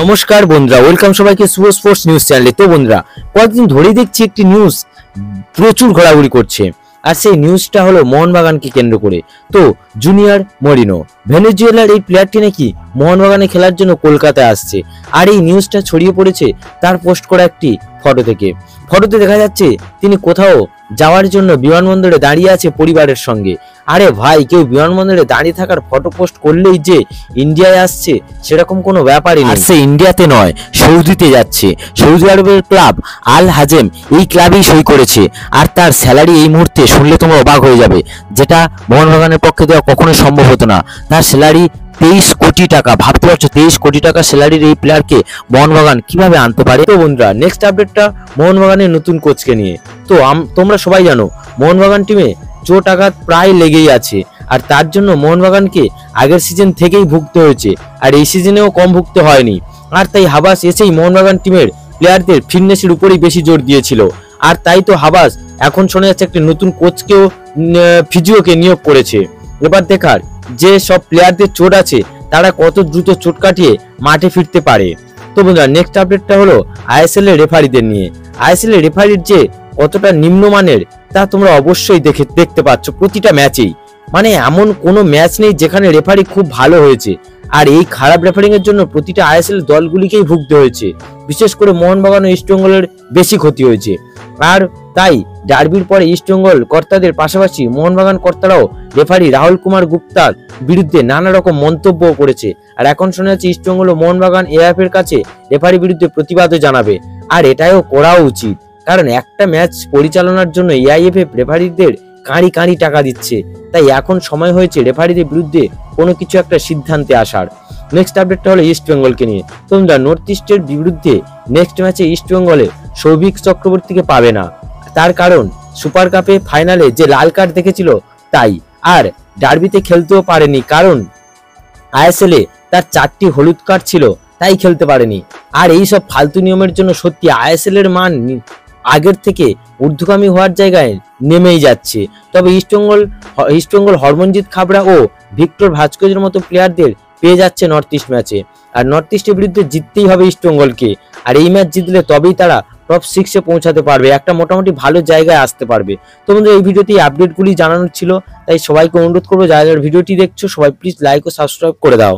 নমস্কার বন্ধুরা, ওয়েলকাম সবাইকে শুভ স্পোর্টস নিউজ চ্যানেলে। তো বন্ধুরা, কয়েকদিন ধরেই দেখছি একটি নিউজ প্রচুর ঘোরাঘুরি করছে, আর সেই নিউজটা হলো মোহনবাগানকে কেন্দ্র করে। তো জুনিয়র মরিনো, ভেনেজুয়েলার এই প্লেয়ারটি নাকি মোহনবাগানে খেলার জন্য কলকাতায় আসছে, আর এই নিউজটা ছড়িয়ে পড়েছে তার পোস্ট করা একটি ফটো থেকে। ফটোতে দেখা যাচ্ছে তিনি কোথাও যাওয়ার জন্য বিমানবন্দরে দাঁড়িয়ে আছে পরিবারের সঙ্গে। আরে ভাই, কেউ বিমানবন্দরে দাঁড়িয়ে থাকার ফটো পোস্ট করলেই যে ইন্ডিয়ায় আসছে সেরকম কোনো ব্যাপারই নেই। সে ইন্ডিয়াতে নয়, সৌদিতে যাচ্ছে। সৌদি আরবের ক্লাব আল হাজেম এই ক্লাবেই সই করেছে, আর তার স্যালারি এই মুহূর্তে শুনলে তোমরা অবাক হয়ে যাবে, যেটা মোহনবাগানের পক্ষে দেওয়া কখনোই সম্ভব হতো না। তার স্যালারি 23 কোটি টাকা। ভাবতে পারছো 23 কোটি টাকা স্যালারির এই প্লেয়ারকে মোহনবাগান কিভাবে আনতে পারে? তো বন্ধুরা, নেক্সট আপডেটটা মোহনবাগানের নতুন কোচকে নিয়ে। তো তোমরা সবাই জানো মোহনবাগান টিমে চোট আঘাত প্রায় লেগেই আছে, আর তার জন্য মোহনবাগানকে আগের সিজন থেকেই ভুগতে হয়েছে, আর এই সিজনেও কম ভুগতে হয়নি। আর তাই হাবাস এসেই মোহনবাগান টিমের প্লেয়ারদের ফিটনেসের উপরেই বেশি জোর দিয়েছিল, আর তাই তো হাবাস এখন শোনা যাচ্ছে একটা নতুন কোচকেও ফিজিওকে নিয়োগ করেছে। এবার দেখার যে সব প্লেয়ারদের চোট আছে তারা কত দ্রুত চোট কাটিয়ে মাঠে ফিরতে পারে। তো বন্ধুরা, নেক্সট আপডেটটা হলো আইএসএল এর রেফারিদের নিয়ে। আইএসএল এর রেফারির যে কতটা নিম্নমানের তা তোমরা অবশ্যই দেখতে পাচ্ছ প্রতিটা ম্যাচেই। মানে এমন কোনো ম্যাচ নেই যেখানে রেফারি খুব ভালো হয়েছে, আর এই খারাপ রেফারিং এর জন্য প্রতিটা আইএসএল দলগুলিকেই ভুগতে হয়েছে। বিশেষ করে মোহনবাগান ও ইস্টবেঙ্গলের বেশি ক্ষতি হয়েছে, আর তাই ডার্বির পরে ইস্টবেঙ্গল কর্তাদের পাশাপাশি মোহনবাগান কর্তারাও রেফারি রাহুল কুমার গুপ্তার বিরুদ্ধে নানা রকম মন্তব্য করেছে। আর এখন শোনা যাচ্ছে ইস্টবেঙ্গল ও মোহনবাগান এএফ এর কাছে রেফারির বিরুদ্ধে প্রতিবাদও জানাবে, আর এটাও করা উচিত, কারণ একটা ম্যাচ পরিচালনার জন্য এআইএফএফ রেফারিদের কাঁড়ি টাকা দিচ্ছে। তাই এখন সময় হয়েছে রেফারিদের বিরুদ্ধে কোনো কিছু একটা সিদ্ধান্তে আসার। নেক্সট আপডেটটা হলো ইস্টবেঙ্গলকে নিয়ে। তোমরা নর্থ ইস্টের বিরুদ্ধে নেক্সট ম্যাচে ইস্টবেঙ্গলে সৌভিক চক্রবর্তীকে পাবে না, তার কারণ সুপার কাপে ফাইনালে যে লাল কার্ড দেখেছিল তাই, আর ডার্বিতে খেলতেও পারেনি কারণ আইএসএল এ তার 4টি হলুদ কার্ড ছিল, তাই খেলতে পারেনি। আর এই সব ফালতু নিয়মের জন্য সত্যি আইএসএল এর মান আগের থেকে ঊর্ধ্বগামী হওয়ার জায়গায় নেমেই যাচ্ছে। তবে ইস্টবেঙ্গল হরমনজিৎ খাবড়া ও ভিক্টর ভাস্কর্যের মতো প্লেয়ারদের পেয়ে যাচ্ছে নর্থ ইস্ট ম্যাচে, আর নর্থ ইস্টের বিরুদ্ধে জিততেই হবে ইস্টবেঙ্গলকে। আর এই ম্যাচ জিতলে তবেই তারা টপ 6-এ পৌঁছাতে পারবে, একটা মোটামুটি ভালো জায়গায় আসতে পারবে। তো বন্ধুরা, এই ভিডিওতে আপডেটগুলি জানানোর ছিল, তাই সবাইকে অনুরোধ করবো যারা ভিডিওটি দেখছো সবাই প্লিজ লাইক ও সাবস্ক্রাইব করে দাও।